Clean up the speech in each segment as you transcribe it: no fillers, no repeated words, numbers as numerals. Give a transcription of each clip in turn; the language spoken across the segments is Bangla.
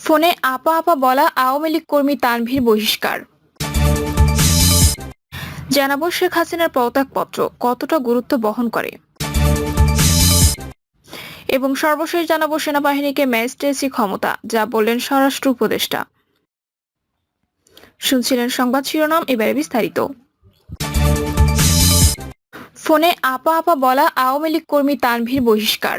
ফোনে আপা আপা বলা আওয়ামী লীগ কর্মী তানভীর বহিষ্কার। জানাবো শেখ হাসিনার পদত্যাগপত্র কতটা গুরুত্ব বহন করে এবং সর্বশেষ জানাবো সেনাবাহিনীকে ম্যাজিস্ট্রেসি ক্ষমতা যা বললেন স্বরাষ্ট্র উপদেষ্টা। শুনছিলেন সংবাদ শিরোনাম, এবারে বিস্তারিত। ফোনে আপা আপা বলা আওয়ামী লীগ কর্মী তানভীর বহিষ্কার।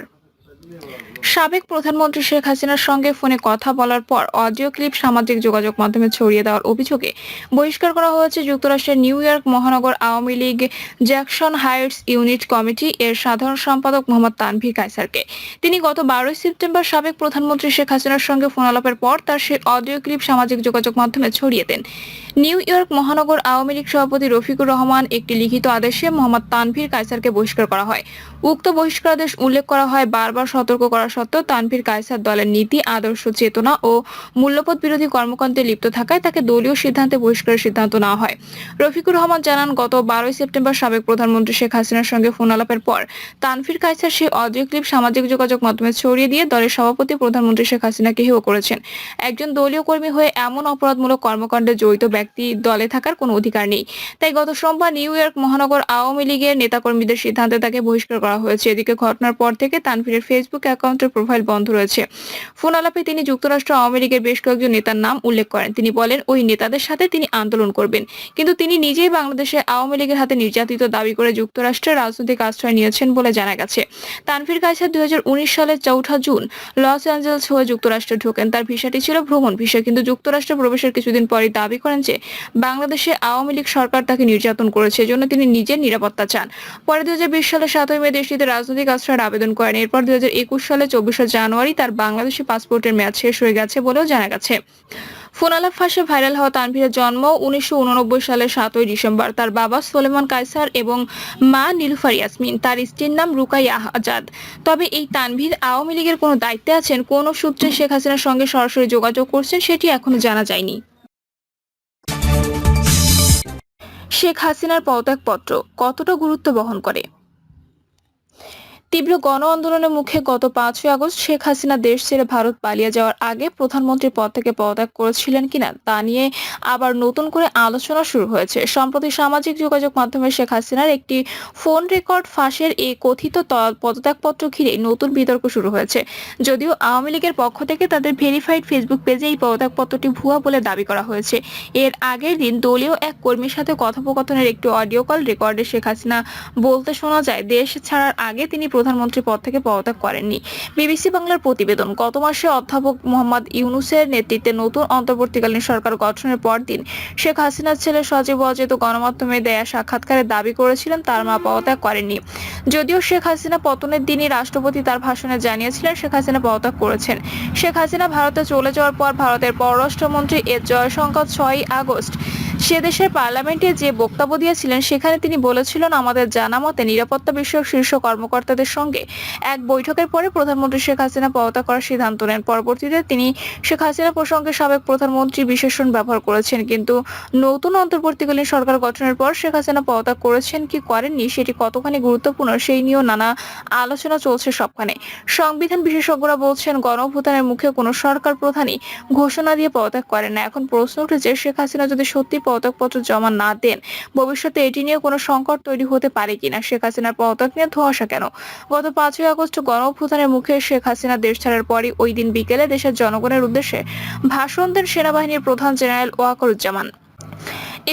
সাবেক প্রধানমন্ত্রী শেখ হাসিনার সঙ্গে ফোনে কথা বলার পর অডিও ক্লিপ সামাজিক যোগাযোগ মাধ্যমে ছড়িয়ে দেওয়ার অভিযোগে বহিষ্কার করা হয়েছে যুক্তরাষ্ট্রের নিউ ইয়র্ক মহানগর Awami League Jackson Heights unit committee এর সাধারণ সম্পাদক মোহাম্মদ তানভীর কায়সারকে। তিনি গত 12 সেপ্টেম্বর সাবেক প্রধানমন্ত্রী শেখ হাসিনার সঙ্গে ফোন আলাপের পর তার সেই অডিও ক্লিপ সামাজিক যোগাযোগ মাধ্যমে ছড়িয়ে দেন। নিউ ইয়র্ক মহানগর আওয়ামী লীগ সভাপতি রফিকুর রহমান একটি লিখিত আদেশে মোহাম্মদ তানভীর কায়সারকে বহিষ্কার করা হয়। উক্ত বহিষ্কারাদেশ উল্লেখ করা হয়, বারবার সতর্ক করা সত্ত্বেও তানভীর কায়সার দলের নীতি, আদর্শ, চেতনা ও মূল্যবোধ বিরোধী কর্মকাণ্ডে লিপ্ত থাকায় তাকে দলীয় সিদ্ধান্তে বহিষ্কারের সিদ্ধান্ত নেওয়া হয়। রফিকুর রহমান জানান, গত 12 সেপ্টেম্বর সাবেক প্রধানমন্ত্রী শেখ হাসিনার সঙ্গে ফোন আলাপের পর তানভীর কায়সার সেই অডিও ক্লিপ সামাজিক যোগাযোগ মাধ্যমে ছড়িয়ে দিয়ে দলের সভাপতি প্রধানমন্ত্রী শেখ হাসিনাকে হেয় করেছেন। একজন দলীয় কর্মী হয়ে এমন অপরাধমূলক কর্মকাণ্ডে জড়িত ব্যক্তি দলে থাকার কোনো অধিকার নেই। তাই গত সোমবার নিউ ইয়র্ক মহানগর আওয়ামী লীগের নেতাকর্মীদের সিদ্ধান্তে তাকে বহিষ্কার করা হয়েছে। এদিকে ঘটনার পর থেকে তানভীরের ফেসবুক অ্যাকাউন্টের প্রোফাইল বন্ধ রয়েছে। ফোন আলাপে তিনি যুক্তরাষ্ট্র আওয়ামী লীগের বেশ কয়েকজন নেতার নাম উল্লেখ করেন। তিনি বলেন, ওই নেতাদের সাথে তিনি আন্দোলন করবেন, কিন্তু তিনি নিজেই বাংলাদেশে আওয়ামী লীগের হাতে নির্যাতিত দাবি করে যুক্তরাষ্ট্রের রাজনৈতিক আশ্রয় নিয়েছেন বলে জানা গেছে। তানভীর কায়সার 2019 সালের 4 জুন লস অ্যাঞ্জেলস হয়ে যুক্তরাষ্ট্রে ঢোকেন। তার ভিসাটি ছিল ভ্রমণ ভিসা, কিন্তু যুক্তরাষ্ট্রে প্রবেশের কিছুদিন পরই দাবি করেন যে বাংলাদেশে আওয়ামী লীগ সরকার তাকে নির্যাতন করেছে, এজন্য তিনি নিজের নিরাপত্তা চান। পরে 2020 সালের 7 মে দেশটিতে রাজনৈতিক আশ্রয়ের আবেদন করেন। এরপর 2021 সালে 24 জানুয়ারি তার বাংলাদেশি পাসপোর্টের মেয়াদ শেষ হয়ে গেছে বলেও জানা গেছে। ফোন আলাপ ফাঁসে ভাইরাল হওয়া তানভীরের জন্ম 1989 সালের 7 ডিসেম্বর। তার বাবা সোলেমান কায়সার এবং মা নীলুফার ইয়াসমিন। তার স্ত্রীর নাম রুকাইয়া আজাদ। তবে এই তানভীর আওয়ামী লীগের কোনো দায়িত্বে আছেন, কোন সূত্রে শেখ হাসিনার সঙ্গে সরাসরি যোগাযোগ করছেন, সেটি এখনো জানা যায়নি। শেখ হাসিনার পদত্যাগপত্র কতটা গুরুত্ব বহন করে? তীব্র গণ আন্দোলনের মুখে গত 5 আগস্ট শেখ হাসিনা দেশ ছেড়ে ভারত পালিয়ে যাওয়ার আগে প্রধানমন্ত্রীর পদ থেকে পদত্যাগ করেছিলেন কিনা তা নিয়ে আবার নতুন করে আলোচনা শুরু হয়েছে। সম্প্রতি সামাজিক যোগাযোগ মাধ্যমে শেখ হাসিনার একটি ফোন রেকর্ড ফাঁসের এই কথিত পদত্যাগপত্র ঘিরে নতুন বিতর্ক শুরু হয়েছে। যদিও আওয়ামী লীগের পক্ষ থেকে তাদের ভেরিফাইড ফেসবুক পেজে এই পদত্যাগপত্রটি ভুয়া বলে দাবি করা হয়েছে। এর আগের দিন দলীয় এক কর্মীর সাথে কথোপকথনের একটি অডিও কল রেকর্ডে শেখ হাসিনা বলতে শোনা যায়, দেশ ছাড়ার আগে তিনি প্রধানমন্ত্রী পদ থেকে পদত্যাগ করেননি। বিবিসি বাংলার প্রতিবেদন, গত মাসে অধ্যাপক মোহাম্মদ ইউনূসের নেতৃত্বে নতুন অন্তর্বর্তীকালীন সরকার গঠনের পরদিন শেখ হাসিনার ছেলে সজীব ওয়াজেদ গণমাধ্যমে দেয়া সাক্ষাৎকারে দাবি করেছিলেন তার মা পদত্যাগ করেননি। যদিও শেখ হাসিনা পতনের দিনই রাষ্ট্রপতি তার ভাষণে জানিয়েছিলেন শেখ হাসিনা পদত্যাগ করেছেন। শেখ হাসিনা ভারতে চলে যাওয়ার পর ভারতের পররাষ্ট্রমন্ত্রী এস জয়শঙ্কর 6 আগস্ট সে দেশের পার্লামেন্টে যে বক্তব্য দিয়েছিলেন, সেখানে তিনি বলেছিলেন, আমাদের জানা মতে নিরাপত্তা বিষয়ক শীর্ষ কর্মকর্তাদের সঙ্গে এক বৈঠকের পরে প্রধানমন্ত্রী শেখ হাসিনা পদত্যাগ করার সিদ্ধান্ত নেন। পরবর্তীতে তিনি শেখ হাসিনা প্রসঙ্গে সাবেক প্রধানমন্ত্রী বিশেষণ ব্যবহার করেছেন, কিন্তু নতুন অন্তর্বর্তীকালীন সরকার গঠনের পর শেখ হাসিনা পদত্যাগ করেছেন কি করেননি সেটি কতখানি গুরুত্বপূর্ণ সেই নিয়েও নানা আলোচনা চলছে সবখানে। সংবিধান বিশেষজ্ঞরা বলছেন, গণঅভ্যুত্থানের মুখে কোনো সরকার প্রধানই ঘোষণা দিয়ে পদত্যাগ করেন না। এখন প্রশ্ন উঠেছে, শেখ হাসিনা যদি সত্যি পদত্যাগপত্র জমা না দেন, ভবিষ্যতে এটি নিয়ে কোনো সংকট তৈরি হতে পারে কিনা? শেখ হাসিনার পদত্যাগ নিয়ে ধোঁয়াশা কেন? গত 5 আগস্ট গণঅভ্যুত্থানের মুখে শেখ হাসিনা দেশ ছাড়ার পরই ওই দিন বিকেলে দেশের জনগণের উদ্দেশ্যে ভাষণ দেন সেনাবাহিনীর প্রধান জেনারেল ওয়াকারুজ্জামান।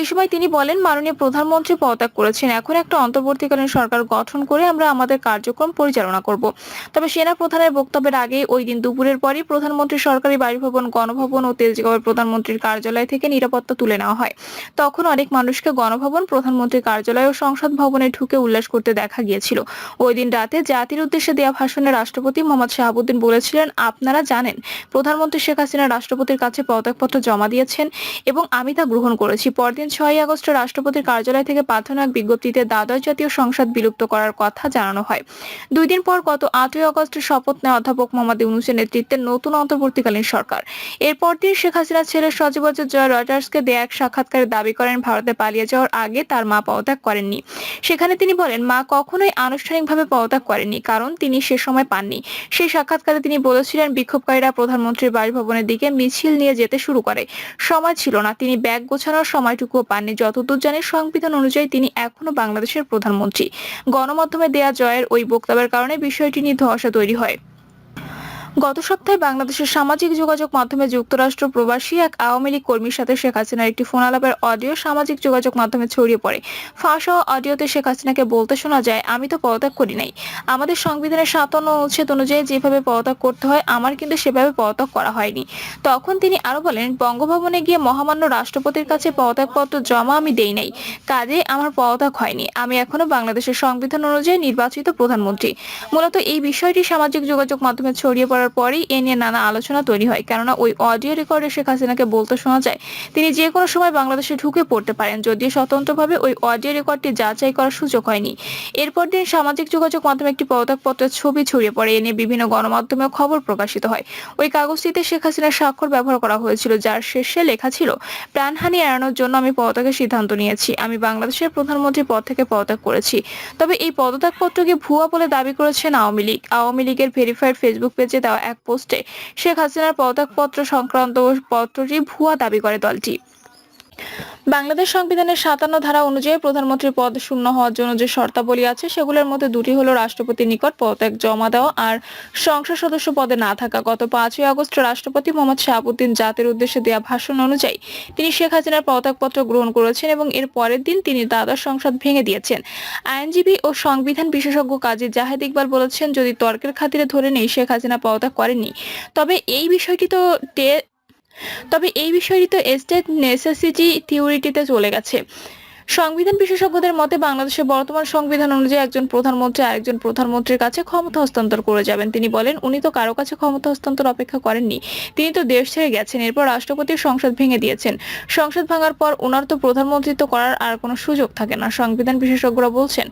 এই সময় তিনি বলেন, মাননীয় প্রধানমন্ত্রী পদত্যাগ করেছেন, এখন একটা অন্তর্বর্তীকালীন সরকার গঠন করে আমরা আমাদের কার্যক্রম পরিচালনা করব। তবে সেনা প্রধানের বক্তব্যের আগে ওই দিন দুপুরের পরই প্রধানমন্ত্রী সরকারি বাসভবন, গণভবন ও তেজগাঁওয়ের প্রধানমন্ত্রীর কার্যালয় থেকে নিরাপত্তা তুলে নেওয়া হয়। তখন অনেক মানুষকে গণভবন, প্রধানমন্ত্রীর কার্যালয় ও সংসদ ভবনে ঢুকে উল্লাস করতে দেখা গিয়েছিল। ওই দিন রাতে জাতির উদ্দেশ্যে দেওয়া ভাষণে রাষ্ট্রপতি মোহাম্মদ শাহাবুদ্দিন বলেছিলেন, আপনারা জানেন প্রধানমন্ত্রী শেখ হাসিনা রাষ্ট্রপতির কাছে পদত্যাগপত্র জমা দিয়েছেন এবং আমি তা গ্রহণ করেছি। পরদিন দিন 6 আগস্ট রাষ্ট্রপতির কার্যালয় থেকে পাঠানো এক বিজ্ঞপ্তিতে দ্বাদশ জাতীয় সংসদ বিলুপ্ত করার কথা জানানো হয়। 2 দিন পর গত 8 আগস্ট শপথ নেয় অধ্যাপক মোহাম্মদ ইউনূসের নেতৃত্বে নতুন অন্তর্বর্তীকালীন সরকার। এরপর দিন শেখ হাসিনার ছেলে সজীব ওয়াজেদ জয় রয়টার্সকে দেয়া এক সাক্ষাৎকারে দাবি করেন ভারতে পালিয়ে যাওয়ার আগে তার মা পদত্যাগ করেননি। সেখানে তিনি বলেন মা কখনোই আনুষ্ঠানিকভাবে পদত্যাগ করেননি, কারণ তিনি সে সময় পাননি। সেই সাক্ষাৎকারে তিনি বলেছিলেন বিক্ষোভকারীরা প্রধানমন্ত্রীর বাসভবনের দিকে মিছিল নিয়ে যেতে শুরু করে। সময় ছিল না, তিনি ব্যাগ গোছানোর সময়টুকুও পাননি। যতদূর জানি সংবিধান অনুযায়ী তিনি এখনো বাংলাদেশের প্রধানমন্ত্রী। গণমাধ্যমে দেয়া জয়ের ওই বক্তব্যের কারণে বিষয়টি নিয়ে ধোঁয়াশা তৈরি হয়। গত সপ্তাহে বাংলাদেশের সামাজিক যোগাযোগ মাধ্যমে যুক্তরাষ্ট্র প্রবাসী এক আওয়ামী লীগ কর্মীর সাথে শেখ হাসিনার একটি ফোন আলাপের অডিও সামাজিক যোগাযোগ মাধ্যমে ছড়িয়ে পড়ে। ফাঁস হওয়া অডিওতে শেখ হাসিনাকে বলতে শোনা যায়, আমি তো পদত্যাগ করি নাই। আমাদের সংবিধানের 57 অনুচ্ছেদ অনুযায়ী যেভাবে পদত্যাগ করতে হয় আমার কিন্তু সেভাবে পদত্যাগ করা হয়নি। তখন তিনি আরো বলেন, বঙ্গভবনে গিয়ে মহামান্য রাষ্ট্রপতির কাছে পদত্যাগপত্র জমা আমি দেই নাই, কাজে আমার পদত্যাগ হয়নি। আমি এখনো বাংলাদেশের সংবিধান অনুযায়ী নির্বাচিত প্রধানমন্ত্রী। মূলত এই বিষয়টি সামাজিক যোগাযোগ মাধ্যমে ছড়িয়ে পড়ার পরেই এ নিয়ে নানা আলোচনা তৈরি হয়, কেননা ওই অডিও রেকর্ডে শেখ হাসিনাকে বলতে শোনা যায় তিনি যে কোনো সময় বাংলাদেশে ঢুকে পড়তে পারেন, যদিও স্বতন্ত্রভাবে ওই অডিও রেকর্ডটি যাচাই করার সুযোগ হয়নি। এরপর দিন সামাজিক যোগাযোগ মাধ্যমে একটি পদত্যাগপত্রের ছবি ছড়িয়ে পড়ে, এ নিয়ে বিভিন্ন গণমাধ্যমে খবর প্রকাশিত হয়। ওই কাগজটিতে শেখ হাসিনার স্বাক্ষর ব্যবহার করা হয়েছিল, যার শেষে লেখা ছিল, প্রাণহানি এড়ানোর জন্য আমি পদত্যাগের সিদ্ধান্ত নিয়েছি। আমি বাংলাদেশের প্রধানমন্ত্রী পদ থেকে পদত্যাগ করেছি। তবে এই পদত্যাগপত্রকে ভুয়া বলে দাবি করেছেন আওয়ামী লীগ। আওয়ামী লীগের ভেরিফাইড ফেসবুক পেজে দেওয়া এক পোস্টে শেখ হাসিনার পদত্যাগপত্র সংক্রান্ত পত্রটি ভুয়া দাবি করে দলটি। বাংলাদেশ সংবিধানের 57 ধারা অনুযায়ী প্রধানমন্ত্রীর পদ শূন্য হওয়ার জন্য যে শর্তাবলী আছে সেগুলোর মধ্যে দুটি হলো রাষ্ট্রপতির নিকট পদত্যাগ জমা দেওয়া আর সংসদ সদস্য পদে না থাকা। গত 5 আগস্ট রাষ্ট্রপতি মোহাম্মদ শাহাবুদ্দিন জাতির উদ্দেশ্যে দেওয়া ভাষণ অনুযায়ী তিনি শেখ হাসিনার পদত্যাগপত্র গ্রহণ করেছেন এবং এর পরের দিন তিনি দ্বাদশ সংসদ ভেঙে দিয়েছেন। আইনজীবী ও সংবিধান বিশেষজ্ঞ কাজী জাহেদ ইকবাল বলেছেন, যদি তর্কের খাতিরে ধরে নেই শেখ হাসিনা পদত্যাগ করেননি, তবে এই বিষয়টি তো স্টেট নেসেসিটি থিওরিটিতে চলে গেছে। সংবিধান বিশেষজ্ঞদের মতে বাংলাদেশের বর্তমান সংবিধান অনুযায়ী একজন প্রধানমন্ত্রী আরেকজন প্রধানমন্ত্রীর কাছে ক্ষমতা হস্তান্তর করে যাবেন। তিনি বলেন, উনি তো কারো কাছে ক্ষমতা হস্তান্তর অপেক্ষা করেননি, তিনি তো দেশ ছেড়ে গেছেন। এরপর রাষ্ট্রপতির সংসদ ভেঙে দিয়েছেন। সংসদ ভাঙার পর ওনার তো প্রধানমন্ত্রিত্ব করার আর কোনো সুযোগ থাকে না। সংবিধান বিশেষজ্ঞরা বলছেন,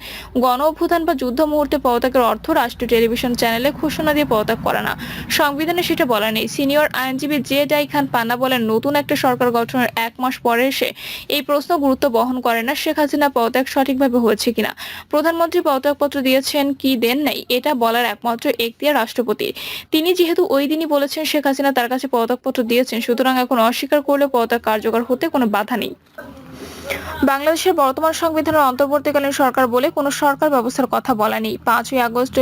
গণ অভ্যুত্থান বা যুদ্ধ মুহূর্তে পদত্যাগের অর্থ রাষ্ট্রীয় টেলিভিশন চ্যানেলে ঘোষণা দিয়ে পদত্যাগ করা না। সংবিধানে সেটা বলা নেই। সিনিয়র আইনজীবী জে ডাই খান পান্না বলেন, নতুন একটা সরকার গঠনের 1 মাস পরে এসে এই প্রশ্ন গুরুত্ব বহন করে না শেখ হাসিনা পদত্যাগ সঠিকভাবে হয়েছে কিনা। প্রধানমন্ত্রী পদত্যাগপত্র দিয়েছেন কি দেন নাই এটা বলার একমাত্র এখতিয়ার রাষ্ট্রপতির। তিনি যেহেতু ওই দিনই বলেছেন শেখ হাসিনা তার কাছে পদত্যাগপত্র দিয়েছেন, সুতরাং এখন অস্বীকার করলে পদত্যাগ কার্যকর হতে কোনো বাধা নেই। বাংলাদেশের বর্তমান সংবিধানের অন্তর্বর্তীকালীন সরকার বলে কোনো সরকার ব্যবস্থার কথা বলা নেই। 5 আগস্ট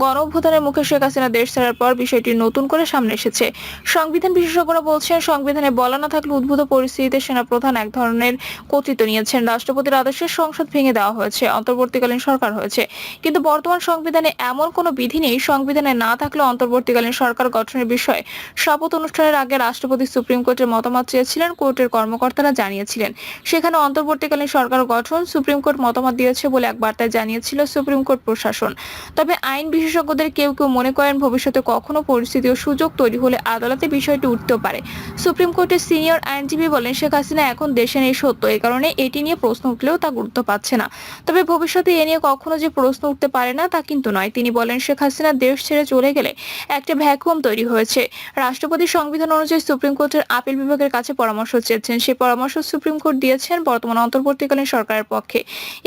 গণ অভ্যুত্থানের মুখে শেখ হাসিনা দেশ ছাড়ার পর বিষয়টি নতুন করে সামনে এসেছে। সংবিধান বিশেষজ্ঞরা বলছেন, সংবিধানে বলা না থাকলে উদ্ভূত পরিস্থিতিতে সেনাপ্রধান এক ধরনের কর্তৃত্ব নিয়েছেন। রাষ্ট্রপতির আদেশে সংসদ ভেঙে দেওয়া হয়েছে, অন্তর্বর্তীকালীন সরকার হয়েছে। কিন্তু বর্তমান সংবিধানে এমন কোনো বিধি নেই, সংবিধানে না থাকলে অন্তর্বর্তীকালীন সরকার গঠনের বিষয়ে শপথ অনুষ্ঠানের আগে রাষ্ট্রপতি সুপ্রিম কোর্টের মতামত চেয়েছিলেন। কোর্টের কর্মকর্তারা জানিয়েছিলেন, সেখানে অন্তর্বর্তীকালীন সরকার গঠন সুপ্রিম কোর্ট মতামত দিয়েছে বলে এক বার্তায় জানিয়েছিল সুপ্রিম কোর্ট প্রশাসন। তবে আইন বিশেষজ্ঞদের কেউ কেউ মনে করেন ভবিষ্যতে কখনো পরিস্থিতি ও সুযোগ তৈরি হলে আদালতে বিষয়টি উঠতেও পারে। সুপ্রিম কোর্টের সিনিয়র আইনজীবী বলেন, শেখ হাসিনা এখন দেশে নেই সত্য, এই কারণে এটি নিয়ে প্রশ্ন উঠলেও তা গুরুত্ব পাচ্ছে না। তবে ভবিষ্যতে এ নিয়ে কখনো যে প্রশ্ন উঠতে পারে না তা কিন্তু নয়। তিনি বলেন, শেখ হাসিনা দেশ ছেড়ে চলে গেলে একটা ভ্যাকুয়াম তৈরি হয়েছে। রাষ্ট্রপতি সংবিধান অনুযায়ী সুপ্রিম কোর্টের আপিল বিভাগের কাছে পরামর্শ চেয়েছেন, সেই পরামর্শ সুপ্রিম কোর্ট দিয়েছেন বর্তমান অন্তর্বর্তীকালীন সরকারের পক্ষে।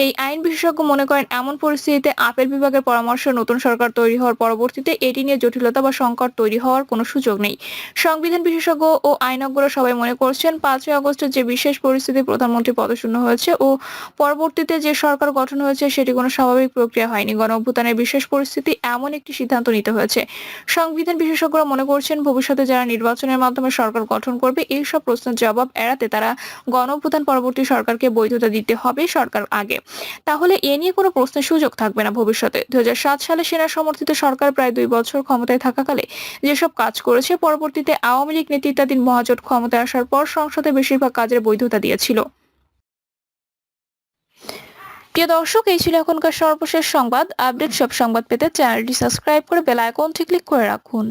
এই আইন বিশেষজ্ঞ মনে করেন, এমন পরিস্থিতিতে আপিল বিভাগের পরামর্শ নতুন সরকার তৈরি হওয়ার পরবর্তীতে এটি নিয়ে জটিলতা বা সংকট তৈরি হওয়ার কোনো সুযোগ নেই। সংবিধান বিশেষজ্ঞ ও আইনজ্ঞরা সবাই মনে করছেন, 5 আগস্টের যে বিশেষ পরিস্থিতি প্রধানমন্ত্রী পদশূন্য হয়েছে ও পরবর্তীতে যে সরকার গঠন হয়েছে সেটি কোনো স্বাভাবিক প্রক্রিয়া হয়নি। গণ অভ্যুত্থানের বিশেষ পরিস্থিতি এমন একটি সিদ্ধান্ত নিতে হয়েছে। সংবিধান বিশেষজ্ঞরা মনে করছেন, ভবিষ্যতে যারা নির্বাচনের মাধ্যমে সরকার গঠন করবে এই সব প্রশ্নের জবাব এড়াতে তারা গণ অভ্যুত্থান পরবর্তী সরকারকে বৈধতা দিতে হবে সরকার আগে, তাহলে এ নিয়ে কোনো প্রশ্নের সুযোগ থাকবে না ভবিষ্যতে। 2007 সালে সেনা সমর্থিত সরকার প্রায় 2 বছর ক্ষমতায় থাকাকালে যেসব কাজ করেছে, পরবর্তীতে আওয়ামী লীগ নেতৃত্বাধীন মহাজোট ক্ষমতায় আসার পর সংসদে বেশিরভাগ কাজের বৈধতা দিয়েছিল। প্রিয় দর্শক, এই ছিল এখনকার সর্বশেষ সংবাদ। আপডেট সব সংবাদ পেতে চ্যানেলটি সাবস্ক্রাইব করে বেল আইকনটি ক্লিক করে রাখুন।